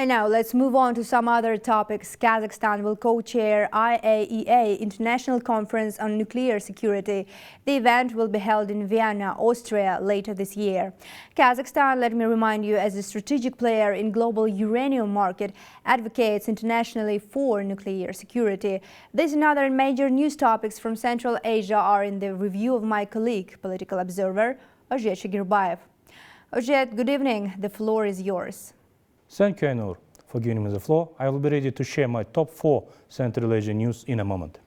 And now let's move on to some other topics. Kazakhstan will co-chair IAEA International Conference on Nuclear Security. The event will be held in Vienna, Austria later this year. Kazakhstan, let me remind you, as a strategic player in global uranium market, advocates internationally for nuclear security. These and other major news topics from Central Asia are in the review of my colleague, political observer Ozhet Shagirbayev. Ozhet, good evening. The floor is yours. Thank you, Ainur, for giving me the floor. I will be ready to share my top 4 Central Asian news in a moment.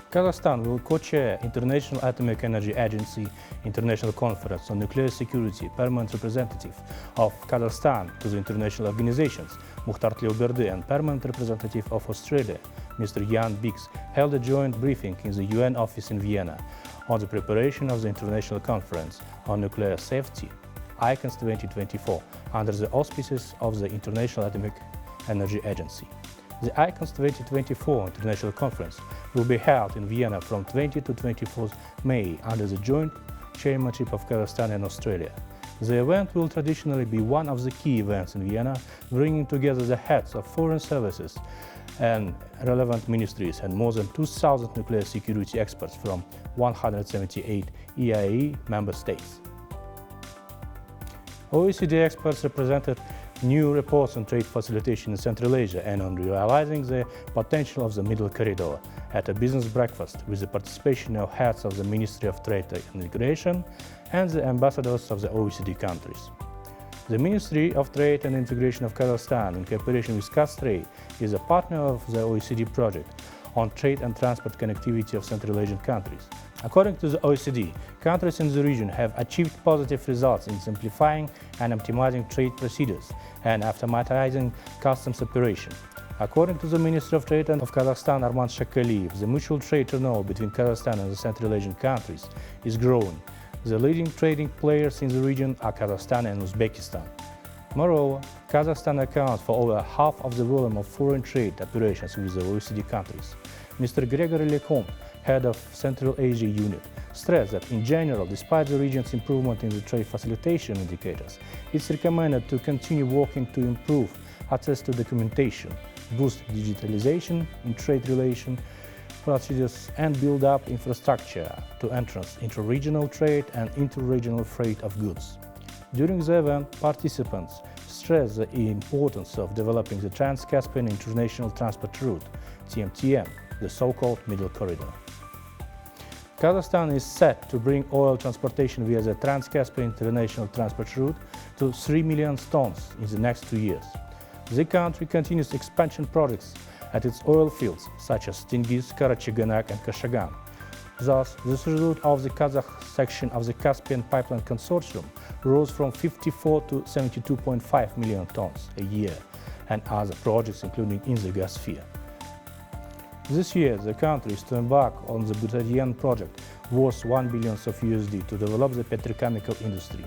Kazakhstan will co-chair International Atomic Energy Agency International Conference on Nuclear Security. Permanent representative of Kazakhstan to the international organizations, Mukhtar Tleuberdi, and permanent representative of Australia, Mr. Jan Biggs, held a joint briefing in the UN office in Vienna on the preparation of the International Conference on Nuclear Safety, ICANS 2024, under the auspices of the International Atomic Energy Agency. The ICANS 2024 International Conference will be held in Vienna from 20 to 24 May under the joint chairmanship of Kazakhstan and Australia. The event will traditionally be one of the key events in Vienna, bringing together the heads of foreign services and relevant ministries and more than 2,000 nuclear security experts from 178 EIA member states. OECD experts represented new reports on trade facilitation in Central Asia and on realizing the potential of the Middle Corridor at a business breakfast with the participation of heads of the Ministry of Trade and Integration and the ambassadors of the OECD countries. The Ministry of Trade and Integration of Kazakhstan, in cooperation with Castrade, is a partner of the OECD project on trade and transport connectivity of Central Asian countries. According to the OECD, countries in the region have achieved positive results in simplifying and optimizing trade procedures and automatizing customs operation. According to the Minister of Trade of Kazakhstan, Arman Shakaliyev, the mutual trade turnover between Kazakhstan and the Central Asian countries is growing. The leading trading players in the region are Kazakhstan and Uzbekistan. Moreover, Kazakhstan accounts for over half of the volume of foreign trade operations with the OECD countries. Mr. Gregory Lecomte, head of Central Asia Unit, stressed that in general, despite the region's improvement in the trade facilitation indicators, it's recommended to continue working to improve access to documentation, boost digitalization in trade relation procedures, and build up infrastructure to enhance inter-regional trade and inter-regional freight of goods. During the event, participants stressed the importance of developing the Trans-Caspian International Transport Route, TMTM, the so-called Middle Corridor. Kazakhstan is set to bring oil transportation via the Trans-Caspian International Transport Route to 3 million tons in the next 2 years. The country continues expansion projects at its oil fields, such as Tengiz, Karachaganak and Kashagan. Thus, the throughput of the Kazakh section of the Caspian Pipeline Consortium rose from 54 to 72.5 million tons a year, and other projects including in the gas sphere. This year, the country is to embark on the Butadian project, worth $1 billion USD, to develop the petrochemical industry.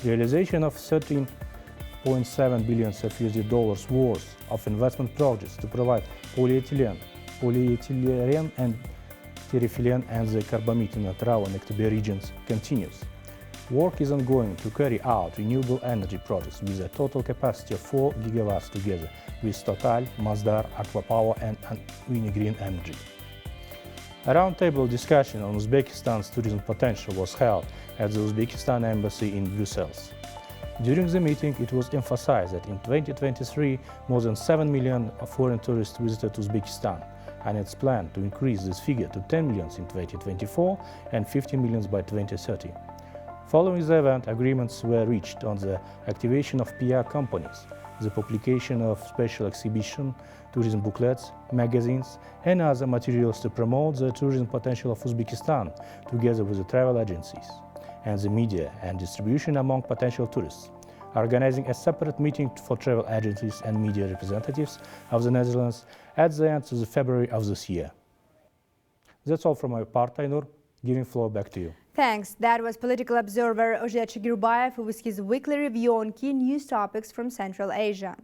Realization of $13.7 billion USD worth of investment projects to provide polyethylene, polyethylene and terephthalate and the carbamide in Atrau and Aktobe regions continues. Work is ongoing to carry out renewable energy projects with a total capacity of 4 gigawatts together with Total, Masdar, Aquapower and Unigreen Energy. A roundtable discussion on Uzbekistan's tourism potential was held at the Uzbekistan Embassy in Brussels. During the meeting, it was emphasized that in 2023, more than 7 million foreign tourists visited Uzbekistan, and it's planned to increase this figure to 10 million in 2024 and 50 million by 2030. Following the event, agreements were reached on the activation of PR companies, the publication of special exhibition, tourism booklets, magazines, and other materials to promote the tourism potential of Uzbekistan, together with the travel agencies, and the media and distribution among potential tourists, organizing a separate meeting for travel agencies and media representatives of the Netherlands at the end of February of this year. That's all from my part, Ainur. Giving floor back to you. Thanks. That was political observer Ozhet Shagirbayev with his weekly review on key news topics from Central Asia.